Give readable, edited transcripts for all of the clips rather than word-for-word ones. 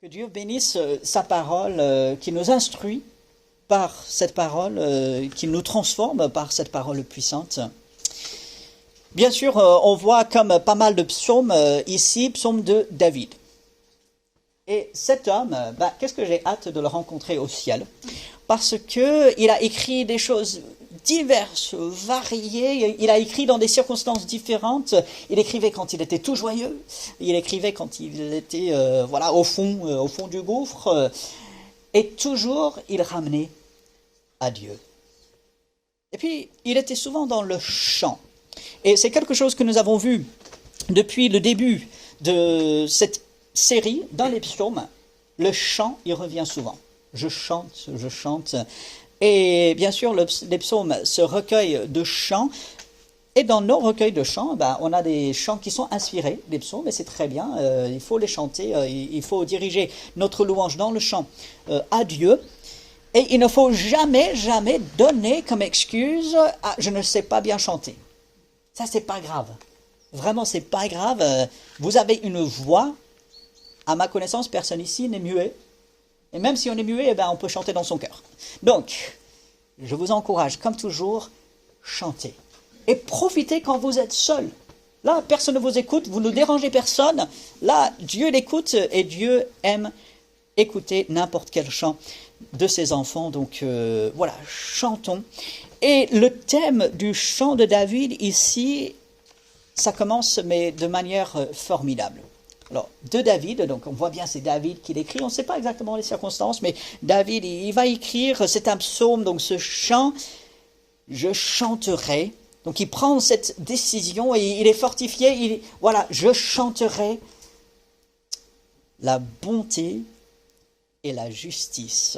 Que Dieu bénisse sa parole qui nous instruit par cette parole, qui nous transforme par cette parole puissante. Bien sûr, on voit comme pas mal de psaumes ici, psaume de David. Et cet homme, qu'est-ce que j'ai hâte de le rencontrer au ciel, parce qu'il a écrit des choses diverses, variées, il a écrit dans des circonstances différentes, il écrivait quand il était tout joyeux, il écrivait quand il était au fond du gouffre, et toujours il ramenait à Dieu. Et puis, il était souvent dans le chant, et c'est quelque chose que nous avons vu depuis le début de cette série, dans les psaumes, le chant, il revient souvent. Je chante. Et bien sûr, les psaumes, ce recueil de chants, et dans nos recueils de chants, on a des chants qui sont inspirés des psaumes, et c'est très bien, il faut les chanter, il faut diriger notre louange dans le chant à Dieu, et il ne faut jamais donner comme excuse « Ah, je ne sais pas bien chanter ». Ça, c'est pas grave. Vraiment, c'est pas grave. Vous avez une voix. À ma connaissance, personne ici n'est muet. Et même si on est muet, on peut chanter dans son cœur. Donc, je vous encourage, comme toujours, chantez. Et profitez quand vous êtes seul. Là, personne ne vous écoute, vous ne dérangez personne. Là, Dieu l'écoute et Dieu aime écouter n'importe quel chant de ses enfants. Donc, chantons. Et le thème du chant de David ici, ça commence, mais de manière formidable. Alors, de David, donc on voit bien c'est David qui l'écrit, on ne sait pas exactement les circonstances, mais David, il va écrire, c'est un psaume, donc ce chant, je chanterai. Donc il prend cette décision et il est fortifié, je chanterai la bonté et la justice.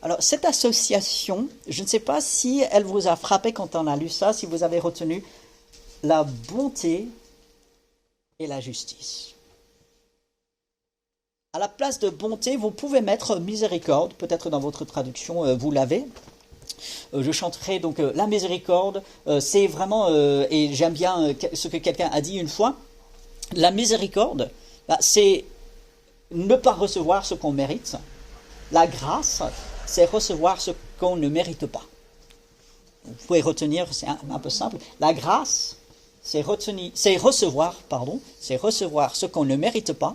Alors, cette association, je ne sais pas si elle vous a frappé quand on a lu ça, si vous avez retenu la bonté et la justice. À la place de bonté, vous pouvez mettre miséricorde, peut-être dans votre traduction, vous l'avez. Je chanterai donc la miséricorde, c'est vraiment, et j'aime bien ce que quelqu'un a dit une fois, la miséricorde, c'est ne pas recevoir ce qu'on mérite. La grâce, c'est recevoir ce qu'on ne mérite pas. Vous pouvez retenir, c'est un peu simple, la grâce, c'est recevoir ce qu'on ne mérite pas.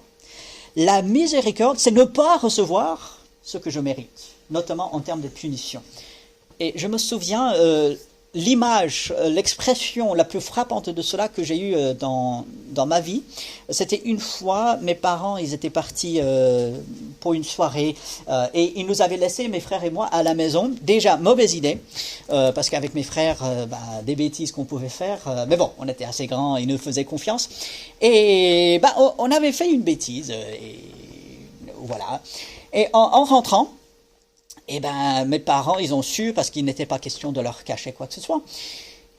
La miséricorde, c'est ne pas recevoir ce que je mérite, notamment en termes de punition. Et je me souviens, l'image, l'expression la plus frappante de cela que j'ai eue dans ma vie, c'était une fois, mes parents, ils étaient partis pour une soirée et ils nous avaient laissés, mes frères et moi, à la maison. Déjà, mauvaise idée, parce qu'avec mes frères, des bêtises qu'on pouvait faire, mais bon, on était assez grands, ils nous faisaient confiance. Et on avait fait une bêtise, et voilà. Et en rentrant, mes parents, ils ont su, parce qu'il n'était pas question de leur cacher quoi que ce soit.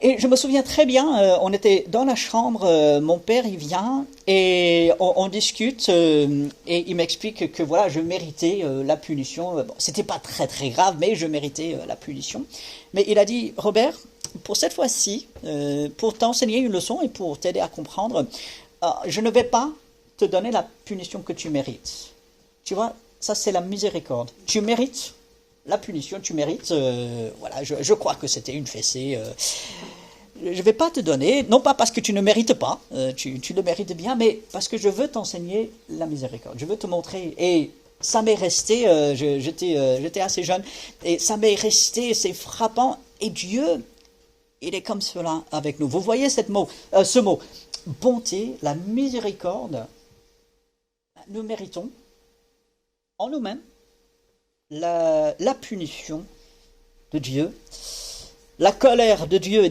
Et je me souviens très bien, on était dans la chambre, mon père, il vient, et on discute, et il m'explique que je méritais la punition. Bon, c'était pas très très grave, mais je méritais la punition. Mais il a dit, Robert, pour cette fois-ci, pour t'enseigner une leçon et pour t'aider à comprendre, je ne vais pas te donner la punition que tu mérites. Tu vois, ça c'est la miséricorde. Tu mérites la punition, tu mérites, je crois que c'était une fessée, je ne vais pas te donner, non pas parce que tu ne mérites pas, tu le mérites bien, mais parce que je veux t'enseigner la miséricorde, je veux te montrer, et ça m'est resté, j'étais assez jeune, et ça m'est resté, c'est frappant, et Dieu, il est comme cela avec nous. Vous voyez ce mot, bonté, la miséricorde, nous méritons, en nous-mêmes, la punition de Dieu, la colère de Dieu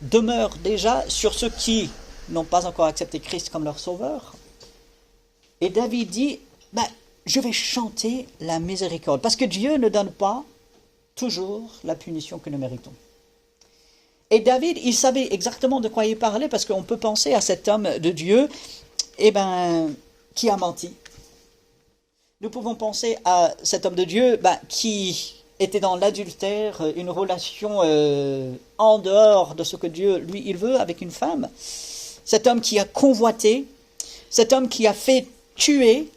demeure déjà sur ceux qui n'ont pas encore accepté Christ comme leur sauveur. Et David dit, je vais chanter la miséricorde, parce que Dieu ne donne pas toujours la punition que nous méritons. Et David, il savait exactement de quoi il parlait, parce qu'on peut penser à cet homme de Dieu, qui a menti. Nous pouvons penser à cet homme de Dieu qui était dans l'adultère, une relation en dehors de ce que Dieu, lui, il veut avec une femme. Cet homme qui a convoité, cet homme qui a fait tuer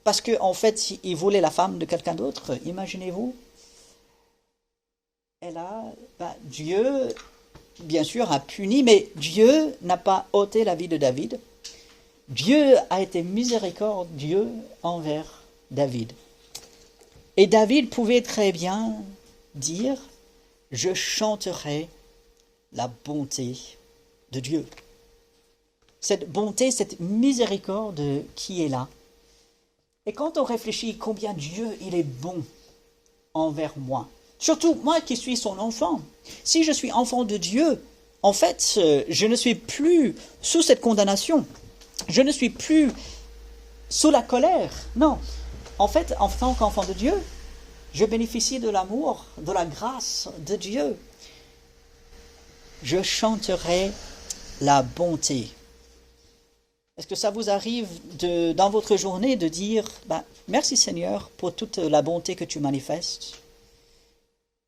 parce qu'en fait, il voulait la femme de quelqu'un d'autre, imaginez-vous. Dieu, bien sûr, a puni, mais Dieu n'a pas ôté la vie de David. Dieu a été miséricordieux envers David. Et David pouvait très bien dire, je chanterai la bonté de Dieu. Cette bonté, cette miséricorde qui est là. Et quand on réfléchit combien Dieu, il est bon envers moi, surtout moi qui suis son enfant, si je suis enfant de Dieu, en fait, je ne suis plus sous cette condamnation, je ne suis plus sous la colère, non. En fait, en tant qu'enfant de Dieu, je bénéficie de l'amour, de la grâce de Dieu. Je chanterai la bonté. Est-ce que ça vous arrive dans votre journée de dire merci Seigneur pour toute la bonté que tu manifestes.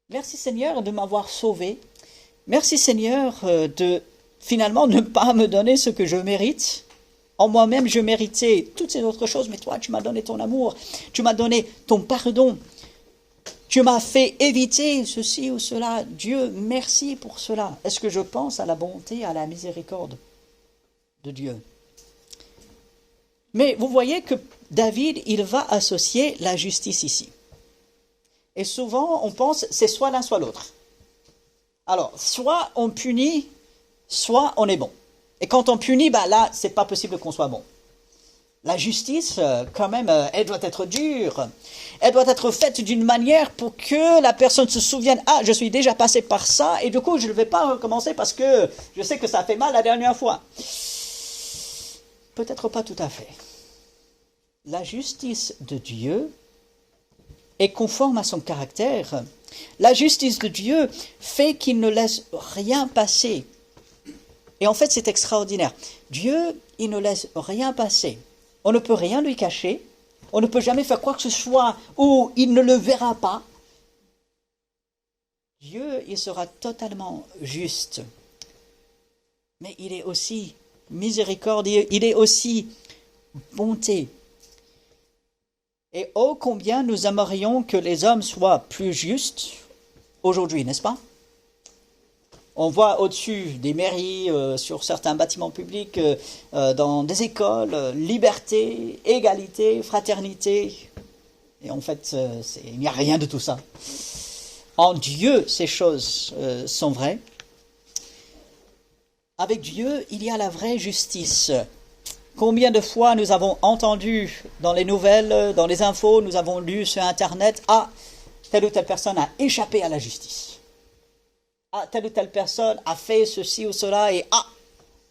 Merci Seigneur de m'avoir sauvé. Merci Seigneur de finalement ne pas me donner ce que je mérite. En moi-même, je méritais toutes ces autres choses, mais toi, tu m'as donné ton amour. Tu m'as donné ton pardon. Tu m'as fait éviter ceci ou cela. Dieu, merci pour cela. Est-ce que je pense à la bonté, à la miséricorde de Dieu? Mais vous voyez que David, il va associer la justice ici. Et souvent, on pense c'est soit l'un, soit l'autre. Alors, soit on punit, soit on est bon. Et quand on punit, là, c'est pas possible qu'on soit bon. La justice, quand même, elle doit être dure. Elle doit être faite d'une manière pour que la personne se souvienne, je suis déjà passé par ça, et du coup, je ne vais pas recommencer parce que je sais que ça a fait mal la dernière fois. Peut-être pas tout à fait. La justice de Dieu est conforme à son caractère. La justice de Dieu fait qu'il ne laisse rien passer. Et en fait, c'est extraordinaire. Dieu, il ne laisse rien passer. On ne peut rien lui cacher. On ne peut jamais faire quoi que ce soit où il ne le verra pas. Dieu, il sera totalement juste. Mais il est aussi miséricordieux. Il est aussi bonté. Et oh combien nous aimerions que les hommes soient plus justes aujourd'hui, n'est-ce pas? On voit au-dessus des mairies, sur certains bâtiments publics, dans des écoles, liberté, égalité, fraternité. Et en fait, il n'y a rien de tout ça. En Dieu, ces choses sont vraies. Avec Dieu, il y a la vraie justice. Combien de fois nous avons entendu dans les nouvelles, dans les infos, nous avons lu sur Internet, telle ou telle personne a échappé à la justice. Telle ou telle personne a fait ceci ou cela et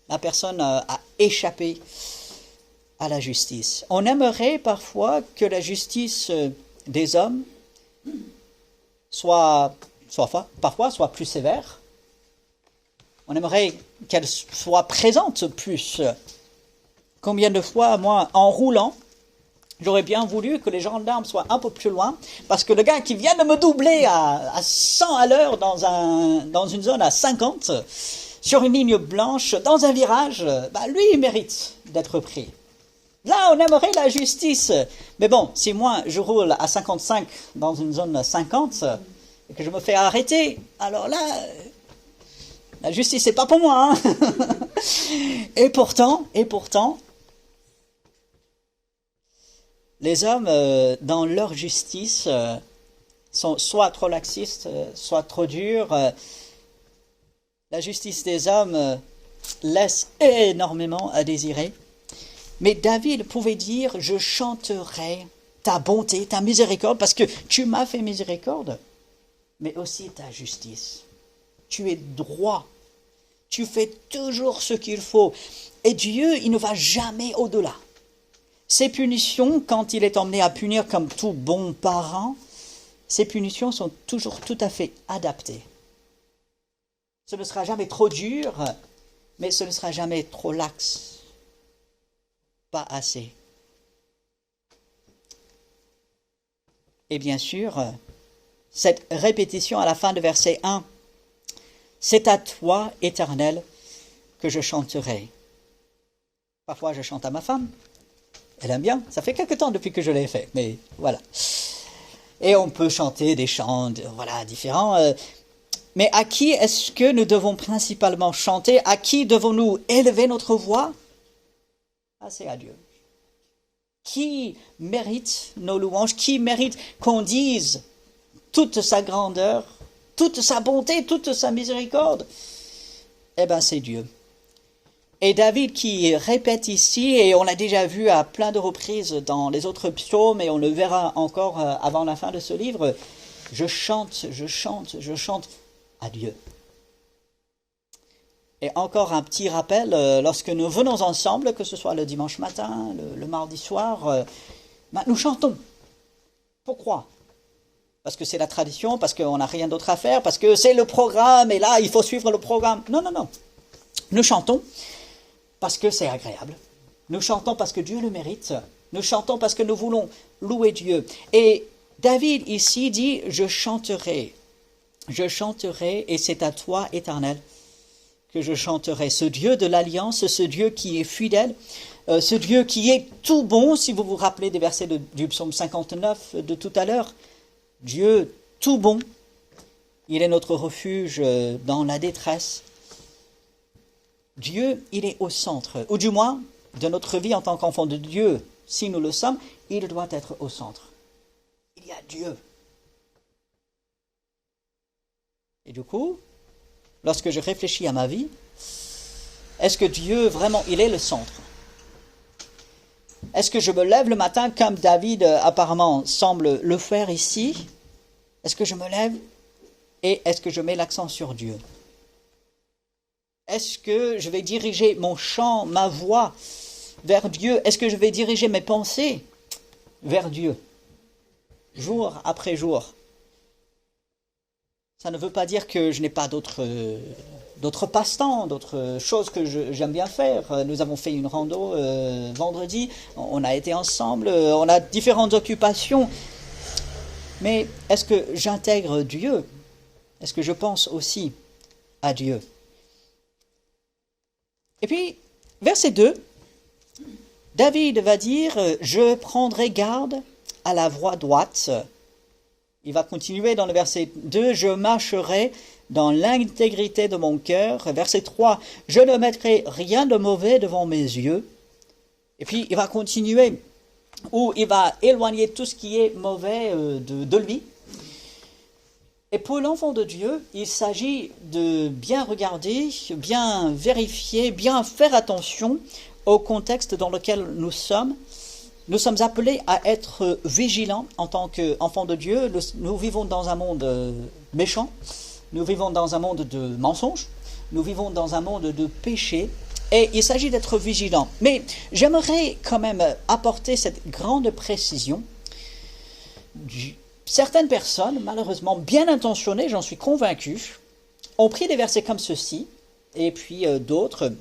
la personne a échappé à la justice. On aimerait parfois que la justice des hommes parfois soit plus sévère. On aimerait qu'elle soit présente plus. Combien de fois, moi, en roulant, j'aurais bien voulu que les gendarmes soient un peu plus loin, parce que le gars qui vient de me doubler à 100 à l'heure dans une zone à 50, sur une ligne blanche, dans un virage, lui, il mérite d'être pris. Là, on aimerait la justice. Mais bon, si moi, je roule à 55 dans une zone 50, et que je me fais arrêter, alors là, la justice, c'est pas pour moi. Et pourtant, les hommes, dans leur justice, sont soit trop laxistes, soit trop durs. La justice des hommes laisse énormément à désirer. Mais David pouvait dire, je chanterai ta bonté, ta miséricorde, parce que tu m'as fait miséricorde, mais aussi ta justice. Tu es droit. Tu fais toujours ce qu'il faut. Et Dieu, il ne va jamais au-delà. Ses punitions, quand il est emmené à punir comme tout bon parent, ces punitions sont toujours tout à fait adaptées. Ce ne sera jamais trop dur, mais ce ne sera jamais trop lax. Pas assez. Et bien sûr, cette répétition à la fin de verset 1, c'est à toi, Éternel, que je chanterai. Parfois, je chante à ma femme. Elle aime bien. Ça fait quelque temps depuis que je l'ai fait, mais voilà. Et on peut chanter des chants, voilà, différents. Mais à qui est-ce que nous devons principalement chanter? À qui devons-nous élever notre voix? Ah, c'est à Dieu. Qui mérite nos louanges? Qui mérite qu'on dise toute sa grandeur, toute sa bonté, toute sa miséricorde? Eh bien, c'est Dieu. Et David qui répète ici, et on l'a déjà vu à plein de reprises dans les autres psaumes, et on le verra encore avant la fin de ce livre, je chante à Dieu. Et encore un petit rappel, lorsque nous venons ensemble, que ce soit le dimanche matin, le mardi soir, nous chantons. Pourquoi? Parce que c'est la tradition, parce qu'on n'a rien d'autre à faire, parce que c'est le programme, et là, il faut suivre le programme. Non, non, non. Nous chantons parce que c'est agréable. Nous chantons parce que Dieu le mérite. Nous chantons parce que nous voulons louer Dieu. Et David ici dit, je chanterai, et c'est à toi, Éternel, que je chanterai. Ce Dieu de l'Alliance, ce Dieu qui est fidèle, ce Dieu qui est tout bon, si vous vous rappelez des versets du psaume 59 de tout à l'heure. Dieu tout bon, il est notre refuge dans la détresse. Dieu, il est au centre, ou du moins, de notre vie en tant qu'enfant de Dieu, si nous le sommes, il doit être au centre. Il y a Dieu. Et du coup, lorsque je réfléchis à ma vie, est-ce que Dieu, vraiment, il est le centre? Est-ce que je me lève le matin comme David apparemment semble le faire ici? Est-ce que je me lève et est-ce que je mets l'accent sur Dieu? Est-ce que je vais diriger mon chant, ma voix vers Dieu? Est-ce que je vais diriger mes pensées vers Dieu? Jour après jour. Ça ne veut pas dire que je n'ai pas d'autres passe-temps, d'autres choses que j'aime bien faire. Nous avons fait une rando vendredi, on a été ensemble, on a différentes occupations. Mais est-ce que j'intègre Dieu? Est-ce que je pense aussi à Dieu? Et puis, verset 2, David va dire « Je prendrai garde à la voie droite ». Il va continuer dans le verset 2, « Je marcherai dans l'intégrité de mon cœur ». Verset 3, « Je ne mettrai rien de mauvais devant mes yeux ». Et puis, il va continuer, où il va éloigner tout ce qui est mauvais de lui. Et pour l'enfant de Dieu, il s'agit de bien regarder, bien vérifier, bien faire attention au contexte dans lequel nous sommes. Nous sommes appelés à être vigilants en tant qu'enfants de Dieu. Nous vivons dans un monde méchant, nous vivons dans un monde de mensonges, nous vivons dans un monde de péché, et il s'agit d'être vigilants. Mais j'aimerais quand même apporter cette grande précision. Certaines personnes, malheureusement bien intentionnées, j'en suis convaincu, ont pris des versets comme ceci, et puis d'autres,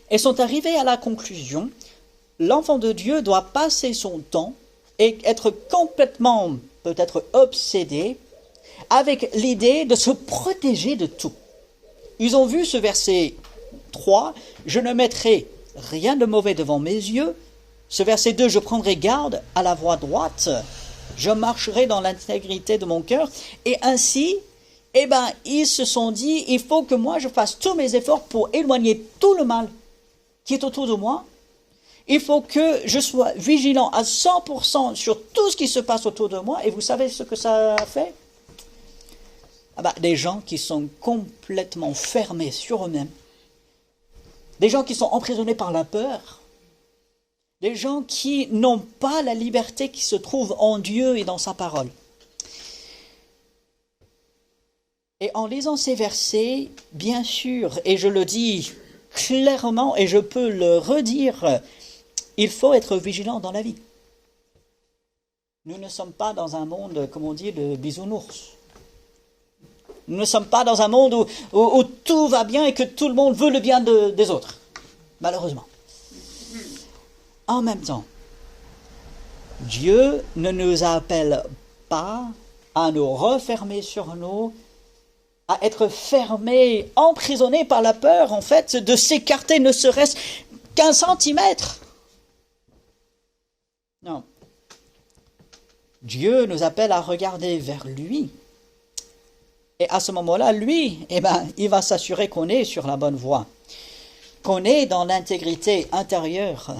et sont arrivées à la conclusion: l'enfant de Dieu doit passer son temps et être complètement, peut-être obsédé, avec l'idée de se protéger de tout. Ils ont vu ce verset 3, « Je ne mettrai rien de mauvais devant mes yeux ». Ce verset 2, « Je prendrai garde à la voie droite ». Je marcherai dans l'intégrité de mon cœur. Et ainsi, ils se sont dit, il faut que moi je fasse tous mes efforts pour éloigner tout le mal qui est autour de moi. Il faut que je sois vigilant à 100% sur tout ce qui se passe autour de moi. Et vous savez ce que ça a fait? Des gens qui sont complètement fermés sur eux-mêmes. Des gens qui sont emprisonnés par la peur. Des gens qui n'ont pas la liberté qui se trouve en Dieu et dans sa parole. Et en lisant ces versets, bien sûr, et je le dis clairement et je peux le redire, il faut être vigilant dans la vie. Nous ne sommes pas dans un monde, comme on dit, de bisounours. Nous ne sommes pas dans un monde où tout va bien et que tout le monde veut le bien des autres, malheureusement. En même temps, Dieu ne nous appelle pas à nous refermer sur nous, à être fermés, emprisonnés par la peur, en fait, de s'écarter ne serait-ce qu'1 centimètre. Non. Dieu nous appelle à regarder vers lui. Et à ce moment-là, lui, il va s'assurer qu'on est sur la bonne voie, qu'on est dans l'intégrité intérieure,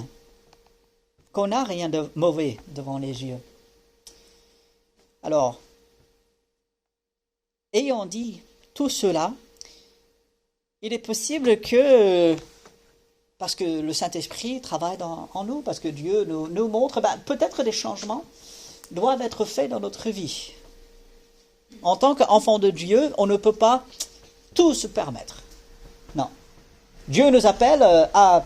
qu'on n'a rien de mauvais devant les yeux. Alors, ayant dit tout cela, il est possible que, parce que le Saint-Esprit travaille en nous, parce que Dieu nous montre, peut-être des changements doivent être faits dans notre vie. En tant qu'enfant de Dieu, on ne peut pas tout se permettre. Non. Dieu nous appelle à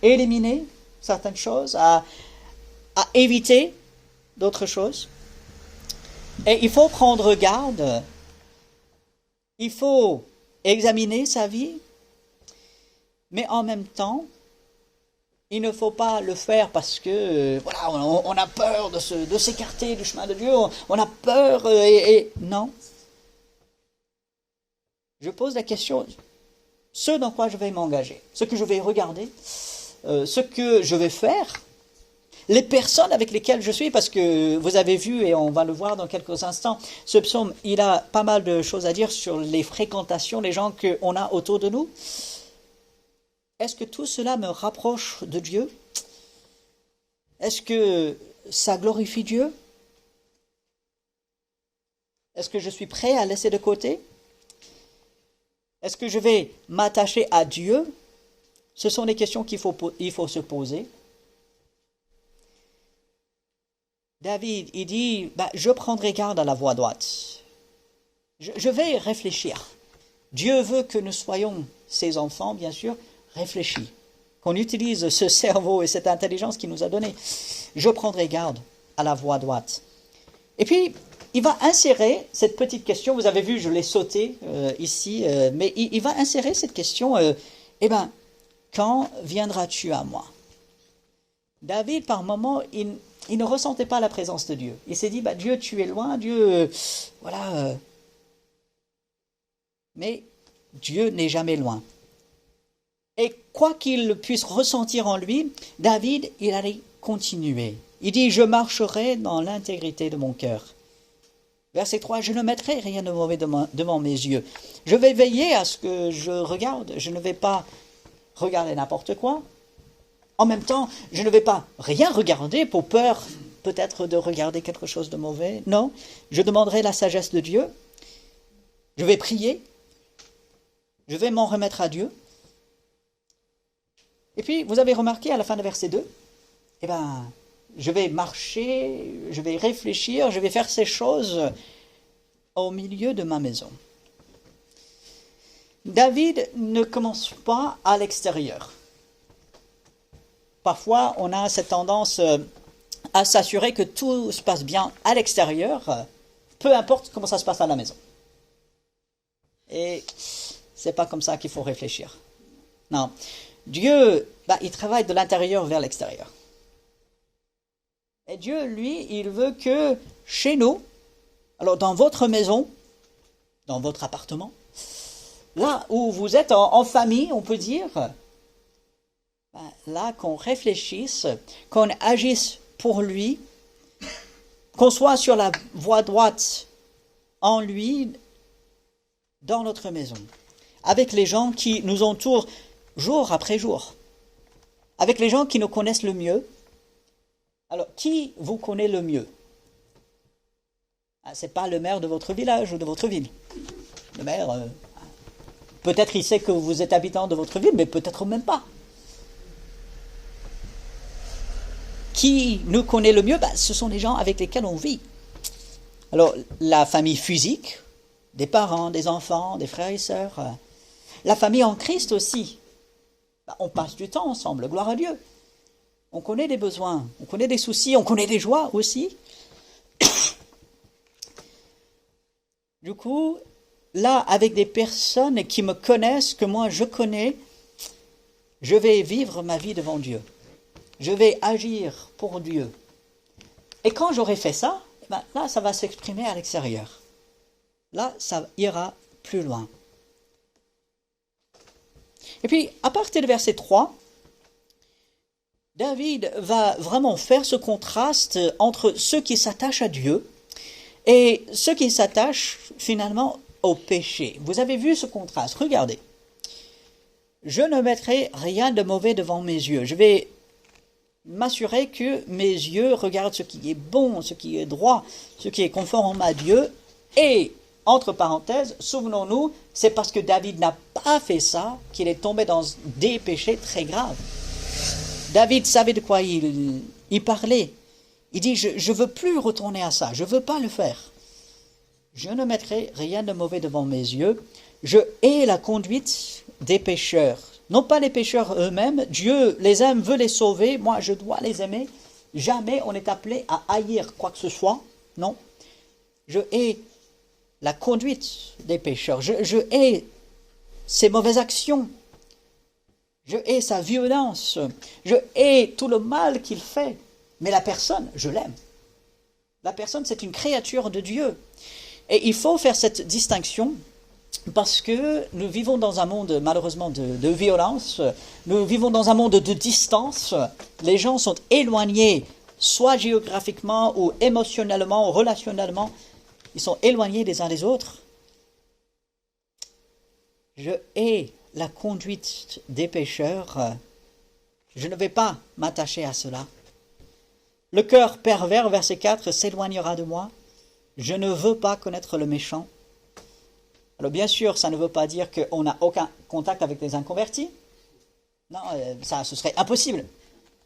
éliminer certaines choses, à éviter d'autres choses. Et il faut prendre garde. Il faut examiner sa vie. Mais en même temps, il ne faut pas le faire parce que voilà, on a peur de s'écarter du chemin de Dieu, on a peur non. Je pose la question, ce dans quoi je vais m'engager, ce que je vais regarder, ce que je vais faire, les personnes avec lesquelles je suis, parce que vous avez vu, et on va le voir dans quelques instants, ce psaume, il a pas mal de choses à dire sur les fréquentations, les gens qu'on a autour de nous. Est-ce que tout cela me rapproche de Dieu? Est-ce que ça glorifie Dieu? Est-ce que je suis prêt à laisser de côté? Est-ce que je vais m'attacher à Dieu? Ce sont des questions qu'il faut se poser. David, il dit, je prendrai garde à la voie droite. Je vais réfléchir. Dieu veut que nous soyons ses enfants, bien sûr, réfléchis, qu'on utilise ce cerveau et cette intelligence qu'il nous a donné. Je prendrai garde à la voie droite. Et puis, il va insérer cette petite question, vous avez vu, je l'ai sauté ici, mais il va insérer cette question, quand viendras-tu à moi? David, par moments, il ne ressentait pas la présence de Dieu. Il s'est dit, Dieu, tu es loin, Dieu, voilà. Mais Dieu n'est jamais loin. Et quoi qu'il puisse ressentir en lui, David, il allait continuer. Il dit, je marcherai dans l'intégrité de mon cœur. Verset 3, je ne mettrai rien de mauvais devant mes yeux. Je vais veiller à ce que je regarde. Je ne vais pas regarder n'importe quoi. En même temps, je ne vais pas rien regarder pour peur peut-être de regarder quelque chose de mauvais. Non, je demanderai la sagesse de Dieu. Je vais prier. Je vais m'en remettre à Dieu. Et puis, vous avez remarqué à la fin de verset 2, je vais marcher, je vais réfléchir, je vais faire ces choses au milieu de ma maison. David ne commence pas à l'extérieur. Parfois, on a cette tendance à s'assurer que tout se passe bien à l'extérieur, peu importe comment ça se passe à la maison. Et c'est pas comme ça qu'il faut réfléchir. Non. Dieu, il travaille de l'intérieur vers l'extérieur. Et Dieu, lui, il veut que chez nous, alors dans votre maison, dans votre appartement, là où vous êtes en famille, on peut dire, là qu'on réfléchisse, qu'on agisse pour lui, qu'on soit sur la voie droite en lui, dans notre maison, avec les gens qui nous entourent jour après jour, avec les gens qui nous connaissent le mieux. Alors, qui vous connaît le mieux? Ce n'est pas le maire de votre village ou de votre ville. Le maire, peut-être il sait que vous êtes habitant de votre ville, mais peut-être même pas. Qui nous connaît le mieux? Ce sont les gens avec lesquels on vit. Alors, la famille physique, des parents, des enfants, des frères et sœurs, la famille en Christ aussi. On passe du temps ensemble, gloire à Dieu. On connaît des besoins, on connaît des soucis, on connaît des joies aussi. Du coup, là, avec des personnes qui me connaissent, que moi je connais, je vais vivre ma vie devant Dieu. Je vais agir pour Dieu. Et quand j'aurai fait ça, là, ça va s'exprimer à l'extérieur. Là, ça ira plus loin. Et puis, à partir de verset 3, David va vraiment faire ce contraste entre ceux qui s'attachent à Dieu et ceux qui s'attachent finalement au péché. Vous avez vu ce contraste, regardez. Je ne mettrai rien de mauvais devant mes yeux. Je vais m'assurer que mes yeux regardent ce qui est bon, ce qui est droit, ce qui est conforme à Dieu. Et, entre parenthèses, souvenons-nous, c'est parce que David n'a pas fait ça qu'il est tombé dans des péchés très graves. David savait de quoi il parlait. Il dit, je ne veux plus retourner à ça, je ne veux pas le faire. Je ne mettrai rien de mauvais devant mes yeux. Je hais la conduite des pécheurs. Non pas les pécheurs eux-mêmes, Dieu les aime, veut les sauver, moi je dois les aimer. Jamais on est appelé à haïr quoi que ce soit, non. Je hais la conduite des pécheurs, je hais ses mauvaises actions, je hais sa violence, je hais tout le mal qu'il fait. Mais la personne, je l'aime. La personne, c'est une créature de Dieu. Et il faut faire cette distinction parce que nous vivons dans un monde malheureusement de violence, nous vivons dans un monde de distance, les gens sont éloignés, soit géographiquement ou émotionnellement ou relationnellement, ils sont éloignés les uns des autres. Je hais la conduite des pécheurs, je ne vais pas m'attacher à cela. Le cœur pervers, verset 4, s'éloignera de moi, je ne veux pas connaître le méchant. Alors bien sûr, ça ne veut pas dire qu'on n'a aucun contact avec les inconvertis. Non, ça, ce serait impossible.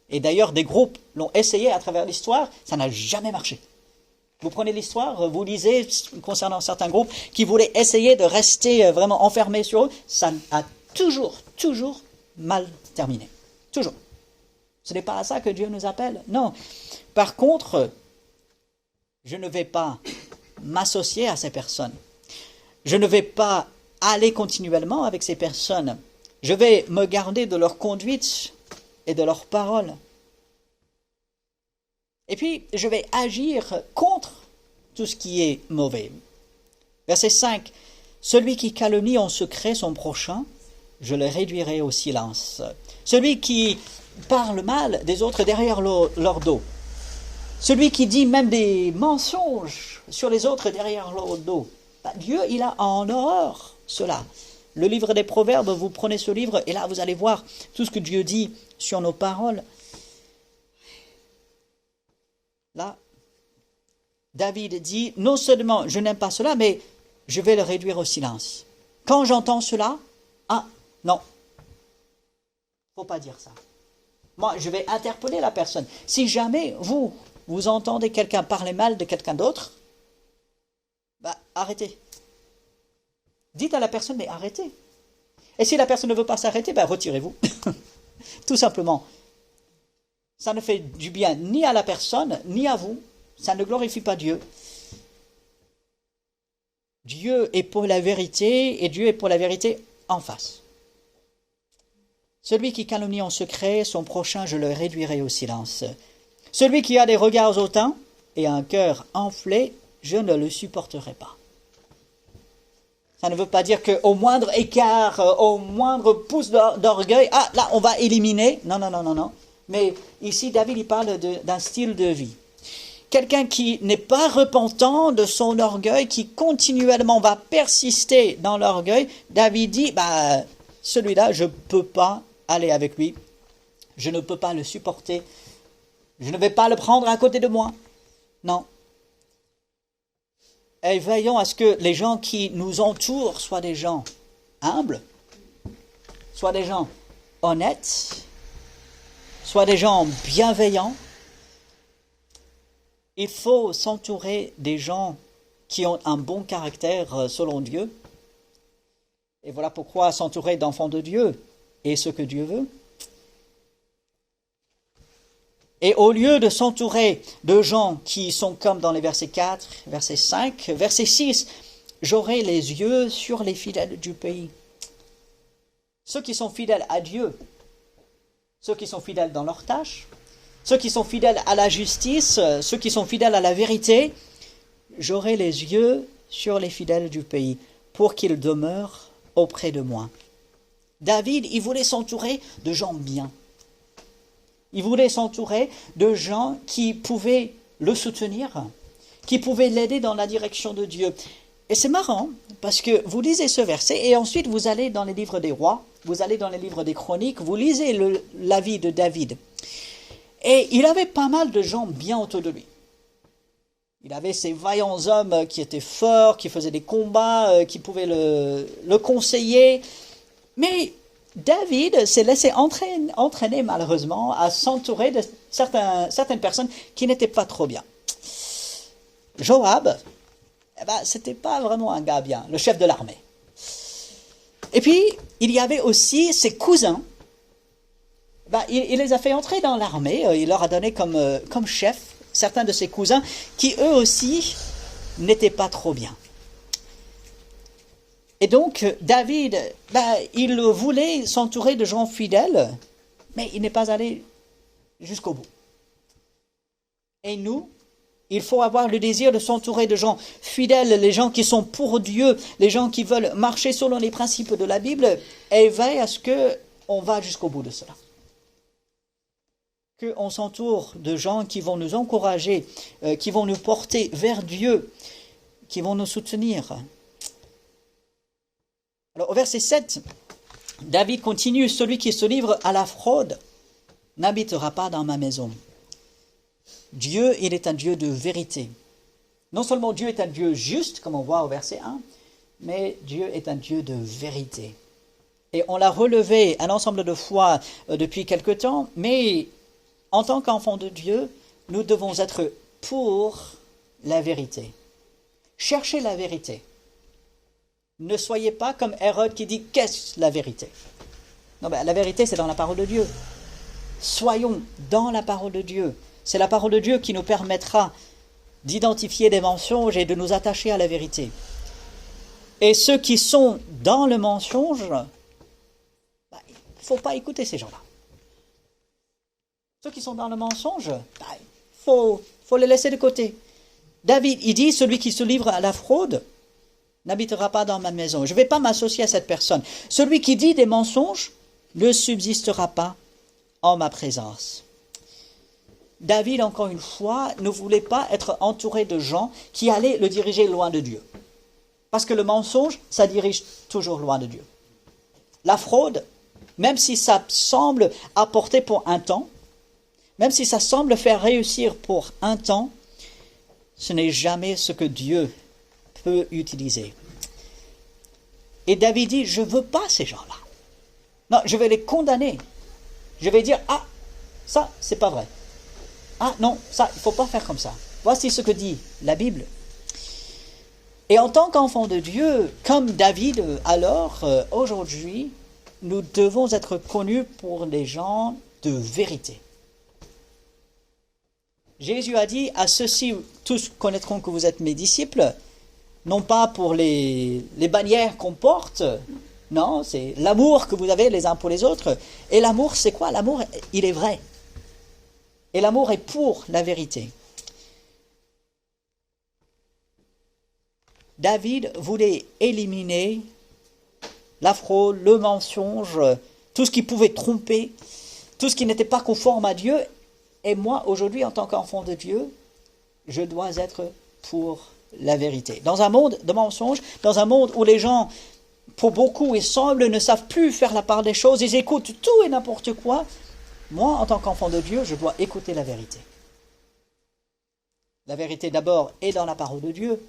Et d'ailleurs, des groupes l'ont essayé à travers l'histoire, ça n'a jamais marché. Vous prenez l'histoire, vous lisez concernant certains groupes qui voulaient essayer de rester vraiment enfermés sur eux, ça a toujours mal terminé. Toujours. Ce n'est pas à ça que Dieu nous appelle. Non. Par contre, je ne vais pas m'associer à ces personnes. Je ne vais pas aller continuellement avec ces personnes. Je vais me garder de leur conduite et de leurs paroles. Et puis, je vais agir contre tout ce qui est mauvais. Verset 5. Celui qui calomnie en secret son prochain, je le réduirai au silence. Celui qui parle mal des autres derrière leur dos. Celui qui dit même des mensonges sur les autres derrière leur dos. Dieu, il a en horreur cela. Le livre des Proverbes, vous prenez ce livre et là vous allez voir tout ce que Dieu dit sur nos paroles. Là, David dit, non seulement je n'aime pas cela, mais je vais le réduire au silence. Quand j'entends cela, non, faut pas dire ça. Moi, je vais interpeller la personne. Si jamais vous entendez quelqu'un parler mal de quelqu'un d'autre, arrêtez. Dites à la personne, mais arrêtez. Et si la personne ne veut pas s'arrêter, retirez-vous. Tout simplement. Ça ne fait du bien ni à la personne, ni à vous. Ça ne glorifie pas Dieu. Dieu est pour la vérité, et Dieu est pour la vérité en face. Celui qui calomnie en secret son prochain, je le réduirai au silence. Celui qui a des regards hautains et un cœur enflé, je ne le supporterai pas. Ça ne veut pas dire qu'au moindre écart, au moindre pouce d'orgueil, là, on va éliminer. Non. Mais ici, David, il parle d'un style de vie. Quelqu'un qui n'est pas repentant de son orgueil, qui continuellement va persister dans l'orgueil, David dit, celui-là, je ne peux pas aller avec lui. Je ne peux pas le supporter. Je ne vais pas le prendre à côté de moi. Non. Et veillons à ce que les gens qui nous entourent soient des gens humbles, soient des gens honnêtes, soient des gens bienveillants. Il faut s'entourer des gens qui ont un bon caractère selon Dieu. Et voilà pourquoi s'entourer d'enfants de Dieu est ce que Dieu veut. Et au lieu de s'entourer de gens qui sont comme dans les versets 4, verset 5, verset 6, j'aurai les yeux sur les fidèles du pays. Ceux qui sont fidèles à Dieu, ceux qui sont fidèles dans leurs tâches, ceux qui sont fidèles à la justice, ceux qui sont fidèles à la vérité, j'aurai les yeux sur les fidèles du pays pour qu'ils demeurent auprès de moi. David, il voulait s'entourer de gens bien. Il voulait s'entourer de gens qui pouvaient le soutenir, qui pouvaient l'aider dans la direction de Dieu. Et c'est marrant, parce que vous lisez ce verset, et ensuite vous allez dans les livres des rois, vous allez dans les livres des chroniques, vous lisez la vie de David. Et il avait pas mal de gens bien autour de lui. Il avait ces vaillants hommes qui étaient forts, qui faisaient des combats, qui pouvaient le conseiller. Mais David s'est laissé entraîner malheureusement à s'entourer de certaines personnes qui n'étaient pas trop bien. Joab, c'était pas vraiment un gars bien, le chef de l'armée. Et puis, il y avait aussi ses cousins. Il les a fait entrer dans l'armée, il leur a donné comme chef certains de ses cousins qui eux aussi n'étaient pas trop bien. Et donc David, il voulait s'entourer de gens fidèles, mais il n'est pas allé jusqu'au bout. Et nous, il faut avoir le désir de s'entourer de gens fidèles, les gens qui sont pour Dieu, les gens qui veulent marcher selon les principes de la Bible, et veille à ce qu'on va jusqu'au bout de cela. Qu'on s'entoure de gens qui vont nous encourager, qui vont nous porter vers Dieu, qui vont nous soutenir. Alors au verset 7, David continue, « Celui qui se livre à la fraude n'habitera pas dans ma maison. » Dieu, il est un Dieu de vérité. Non seulement Dieu est un Dieu juste, comme on voit au verset 1, mais Dieu est un Dieu de vérité. Et on l'a relevé un ensemble de fois depuis quelque temps, mais en tant qu'enfants de Dieu, nous devons être pour la vérité. Cherchez la vérité. Ne soyez pas comme Hérode qui dit « Qu'est-ce la vérité ?» Non, la vérité, c'est dans la parole de Dieu. Soyons dans la parole de Dieu. C'est la parole de Dieu qui nous permettra d'identifier des mensonges et de nous attacher à la vérité. Et ceux qui sont dans le mensonge, il ne faut pas écouter ces gens-là. Ceux qui sont dans le mensonge, il faut les laisser de côté. David, il dit, celui qui se livre à la fraude n'habitera pas dans ma maison. Je ne vais pas m'associer à cette personne. Celui qui dit des mensonges ne subsistera pas en ma présence. David, encore une fois, ne voulait pas être entouré de gens qui allaient le diriger loin de Dieu. Parce que le mensonge, ça dirige toujours loin de Dieu. La fraude, même si ça semble apporter pour un temps, même si ça semble faire réussir pour un temps, ce n'est jamais ce que Dieu peut utiliser. Et David dit, je ne veux pas ces gens-là. Non, je vais les condamner. Je vais dire, ça, c'est pas vrai. Non, ça, il ne faut pas faire comme ça. Voici ce que dit la Bible. Et en tant qu'enfants de Dieu, comme David, alors, aujourd'hui, nous devons être connus pour les gens de vérité. Jésus a dit, à ceux-ci, tous connaîtront que vous êtes mes disciples, non pas pour les bannières qu'on porte, non, c'est l'amour que vous avez les uns pour les autres. Et l'amour, c'est quoi? L'amour, il est vrai. Et l'amour est pour la vérité. David voulait éliminer la fraude, le mensonge, tout ce qui pouvait tromper, tout ce qui n'était pas conforme à Dieu. Et moi, aujourd'hui, en tant qu'enfant de Dieu, je dois être pour la vérité. Dans un monde de mensonges, dans un monde où les gens, pour beaucoup, il semble, ne savent plus faire la part des choses, ils écoutent tout et n'importe quoi. Moi, en tant qu'enfant de Dieu, je dois écouter la vérité. La vérité d'abord est dans la parole de Dieu.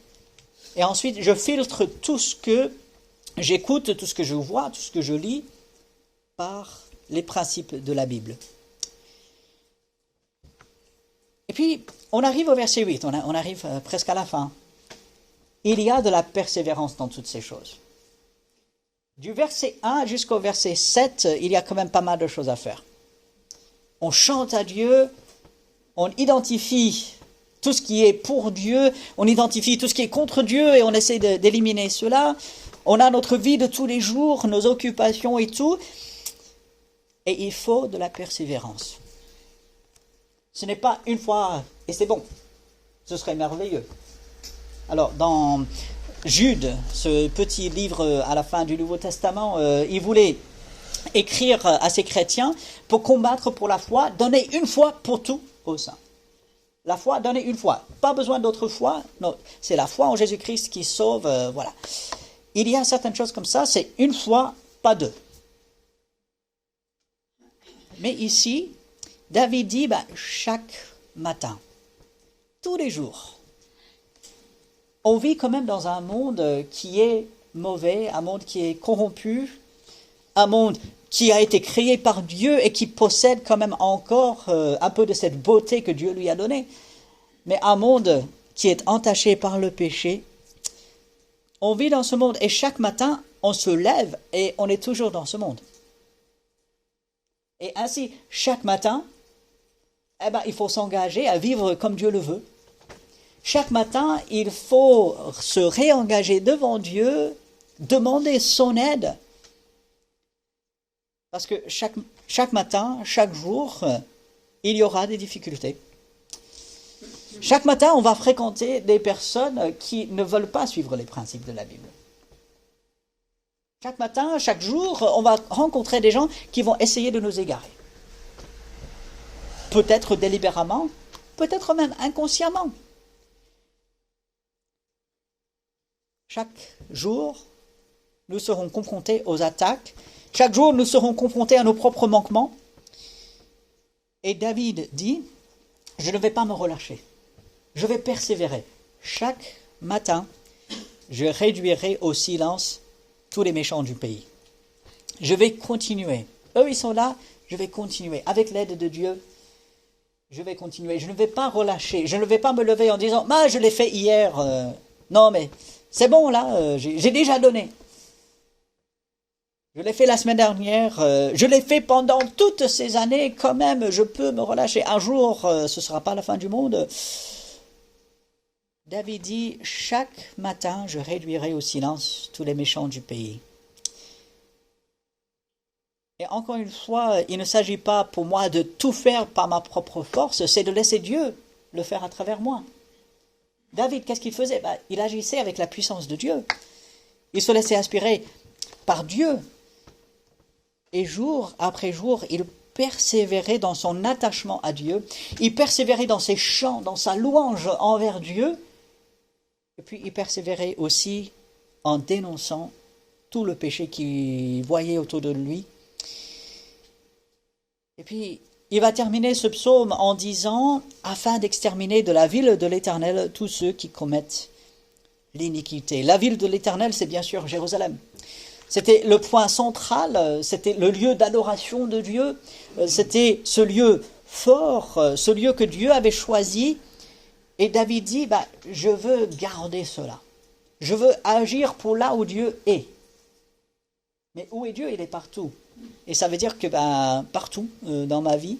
Et ensuite, je filtre tout ce que j'écoute, tout ce que je vois, tout ce que je lis, par les principes de la Bible. Et puis, on arrive au verset 8, on arrive presque à la fin. Il y a de la persévérance dans toutes ces choses. Du verset 1 jusqu'au verset 7, il y a quand même pas mal de choses à faire. On chante à Dieu, on identifie tout ce qui est pour Dieu, on identifie tout ce qui est contre Dieu et on essaie d'éliminer cela. On a notre vie de tous les jours, nos occupations et tout. Et il faut de la persévérance. Ce n'est pas une fois et c'est bon. Ce serait merveilleux. Alors, dans Jude, ce petit livre à la fin du Nouveau Testament, il voulait écrire à ces chrétiens pour combattre pour la foi, donner une fois pour tout aux saints. La foi, donner une fois. Pas besoin d'autre foi. Non, c'est la foi en Jésus-Christ qui sauve. Voilà. Il y a certaines choses comme ça, c'est une fois, pas deux. Mais ici, David dit, chaque matin, tous les jours. On vit quand même dans un monde qui est mauvais, un monde qui est corrompu, un monde qui a été créé par Dieu et qui possède quand même encore un peu de cette beauté que Dieu lui a donnée. Mais un monde qui est entaché par le péché. On vit dans ce monde et chaque matin, on se lève et on est toujours dans ce monde. Et ainsi, chaque matin, il faut s'engager à vivre comme Dieu le veut. Chaque matin, il faut se réengager devant Dieu, demander son aide. Parce que chaque matin, chaque jour, il y aura des difficultés. Chaque matin, on va fréquenter des personnes qui ne veulent pas suivre les principes de la Bible. Chaque matin, chaque jour, on va rencontrer des gens qui vont essayer de nous égarer. Peut-être délibérément, peut-être même inconsciemment. Chaque jour, nous serons confrontés aux attaques. Chaque jour, nous serons confrontés à nos propres manquements. Et David dit, je ne vais pas me relâcher. Je vais persévérer. Chaque matin, je réduirai au silence tous les méchants du pays. Je vais continuer. Eux, ils sont là, je vais continuer. Avec l'aide de Dieu, je vais continuer. Je ne vais pas relâcher. Je ne vais pas me lever en disant, je l'ai fait hier. Non, mais c'est bon, là, j'ai déjà donné. Je l'ai fait la semaine dernière. Je l'ai fait pendant toutes ces années. Quand même, je peux me relâcher. Un jour, ce ne sera pas la fin du monde. David dit, chaque matin, je réduirai au silence tous les méchants du pays. Et encore une fois, il ne s'agit pas pour moi de tout faire par ma propre force, c'est de laisser Dieu le faire à travers moi. David, qu'est-ce qu'il faisait? Il agissait avec la puissance de Dieu. Il se laissait inspirer par Dieu. Et jour après jour, il persévérait dans son attachement à Dieu. Il persévérait dans ses chants, dans sa louange envers Dieu. Et puis il persévérait aussi en dénonçant tout le péché qu'il voyait autour de lui. Et puis il va terminer ce psaume en disant « Afin d'exterminer de la ville de l'Éternel tous ceux qui commettent l'iniquité ». La ville de l'Éternel, c'est bien sûr Jérusalem. C'était le point central, c'était le lieu d'adoration de Dieu, c'était ce lieu fort, ce lieu que Dieu avait choisi. Et David dit, je veux garder cela. Je veux agir pour là où Dieu est. Mais où est Dieu? Il est partout. Et ça veut dire que partout dans ma vie,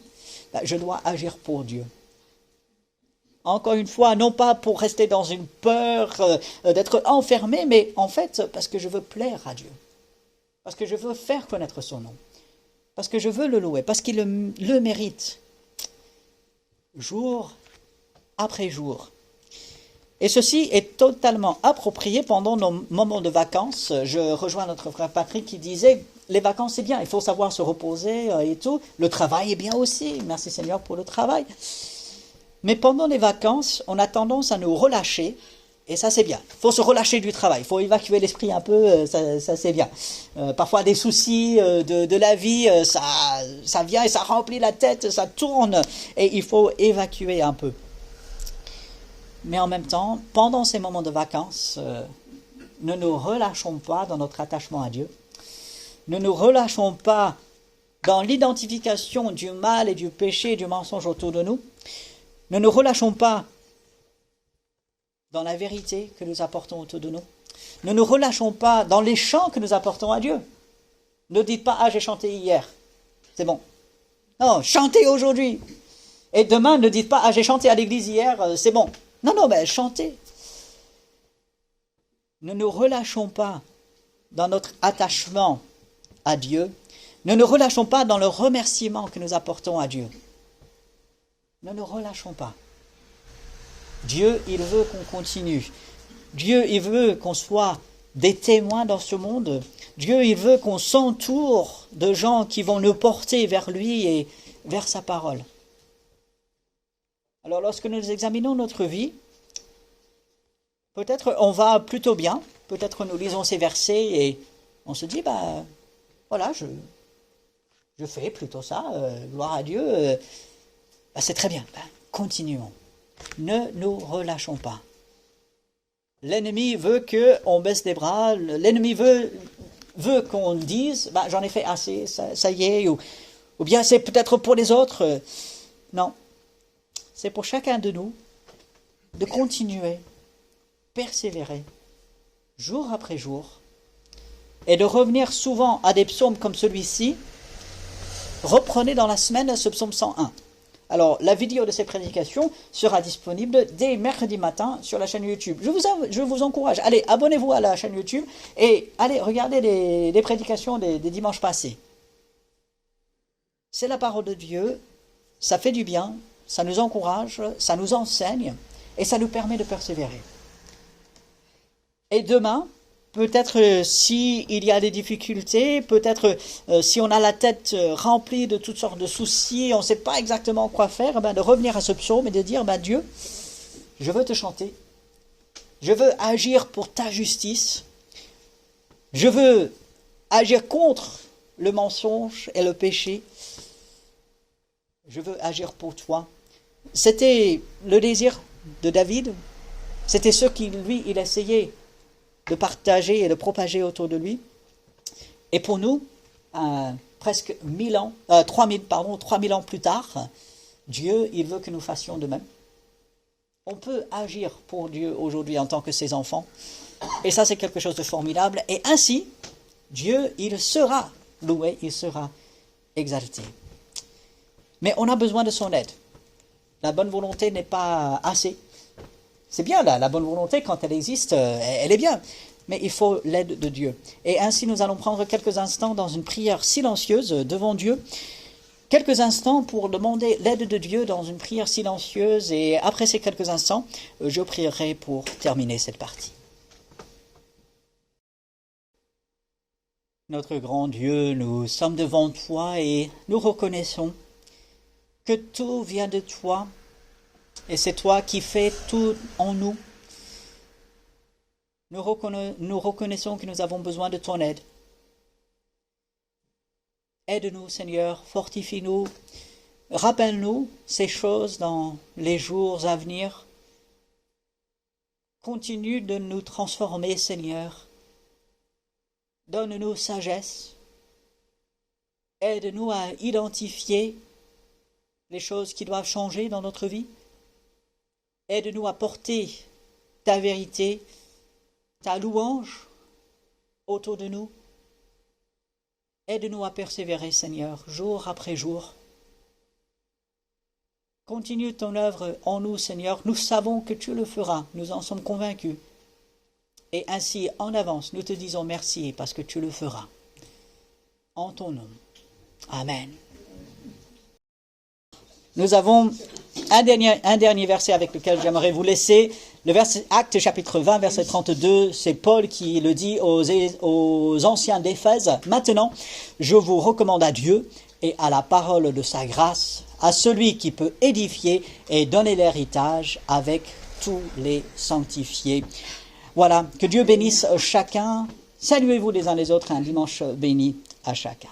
je dois agir pour Dieu. Encore une fois, non pas pour rester dans une peur d'être enfermé, mais en fait parce que je veux plaire à Dieu. Parce que je veux faire connaître son nom. Parce que je veux le louer. Parce qu'il le mérite. Jour après jour. Et ceci est totalement approprié pendant nos moments de vacances. Je rejoins notre frère Patrick qui disait, les vacances c'est bien, il faut savoir se reposer et tout. Le travail est bien aussi, merci Seigneur pour le travail. Mais pendant les vacances, on a tendance à nous relâcher, et ça c'est bien. Il faut se relâcher du travail, il faut évacuer l'esprit un peu, ça c'est bien. Parfois des soucis de la vie, ça vient et ça remplit la tête, ça tourne, et il faut évacuer un peu. Mais en même temps, pendant ces moments de vacances, ne nous relâchons pas dans notre attachement à Dieu. Ne nous relâchons pas dans l'identification du mal et du péché et du mensonge autour de nous. Ne nous relâchons pas dans la vérité que nous apportons autour de nous. Ne nous relâchons pas dans les chants que nous apportons à Dieu. Ne dites pas « j'ai chanté hier, c'est bon ». Non, chantez aujourd'hui. Et demain, ne dites pas « j'ai chanté à l'église hier, c'est bon ». Non, chantez. Ne nous relâchons pas dans notre attachement à Dieu. Ne nous relâchons pas dans le remerciement que nous apportons à Dieu. Ne nous relâchons pas. Dieu, il veut qu'on continue. Dieu, il veut qu'on soit des témoins dans ce monde Dieu, il veut qu'on s'entoure de gens qui vont nous porter vers lui et vers sa parole. Alors, lorsque nous examinons notre vie, peut-être on va plutôt bien, peut-être nous lisons ces versets et on se dit, voilà, je fais plutôt ça, gloire à Dieu, c'est très bien, continuons, ne nous relâchons pas. L'ennemi veut qu'on baisse les bras, l'ennemi veut qu'on dise, j'en ai fait assez, ça y est, ou bien c'est peut-être pour les autres. Non, c'est pour chacun de nous de continuer, persévérer, jour après jour, et de revenir souvent à des psaumes comme celui-ci. Reprenez dans la semaine ce psaume 101. Alors, la vidéo de ces prédications sera disponible dès mercredi matin sur la chaîne YouTube. Je vous encourage, allez, abonnez-vous à la chaîne YouTube et allez, regardez les prédications des dimanches passés. C'est la parole de Dieu, ça fait du bien, ça nous encourage, ça nous enseigne et ça nous permet de persévérer. Et demain, peut-être s'il y a des difficultés, peut-être si on a la tête remplie de toutes sortes de soucis, on ne sait pas exactement quoi faire, de revenir à ce psaume et de dire, Dieu, je veux te chanter, je veux agir pour ta justice, je veux agir contre le mensonge et le péché, je veux agir pour toi. C'était le désir de David, c'était ce qu'il essayait de partager et de propager autour de lui. Et pour nous, presque 3000 ans plus tard, Dieu, il veut que nous fassions de même. On peut agir pour Dieu aujourd'hui en tant que ses enfants. Et ça, c'est quelque chose de formidable. Et ainsi, Dieu, il sera loué, il sera exalté. Mais on a besoin de son aide. La bonne volonté n'est pas assez. C'est bien, la bonne volonté, quand elle existe, elle est bien. Mais il faut l'aide de Dieu. Et ainsi, nous allons prendre quelques instants dans une prière silencieuse devant Dieu. Quelques instants pour demander l'aide de Dieu dans une prière silencieuse. Et après ces quelques instants, je prierai pour terminer cette partie. Notre grand Dieu, nous sommes devant toi et nous reconnaissons que tout vient de toi. Et c'est toi qui fais tout en nous. Nous reconnaissons que nous avons besoin de ton aide. Aide-nous, Seigneur, fortifie-nous. Rappelle-nous ces choses dans les jours à venir. Continue de nous transformer, Seigneur. Donne-nous sagesse. Aide-nous à identifier les choses qui doivent changer dans notre vie. Aide-nous à porter ta vérité, ta louange autour de nous. Aide-nous à persévérer, Seigneur, jour après jour. Continue ton œuvre en nous, Seigneur. Nous savons que tu le feras. Nous en sommes convaincus. Et ainsi, en avance, nous te disons merci parce que tu le feras. En ton nom. Amen. Nous avons un dernier verset avec lequel j'aimerais vous laisser. Le verset Actes chapitre 20, verset 32, c'est Paul qui le dit aux anciens d'Éphèse. Maintenant, je vous recommande à Dieu et à la parole de sa grâce, à celui qui peut édifier et donner l'héritage avec tous les sanctifiés. Voilà, que Dieu bénisse chacun. Saluez-vous les uns les autres, un dimanche béni à chacun.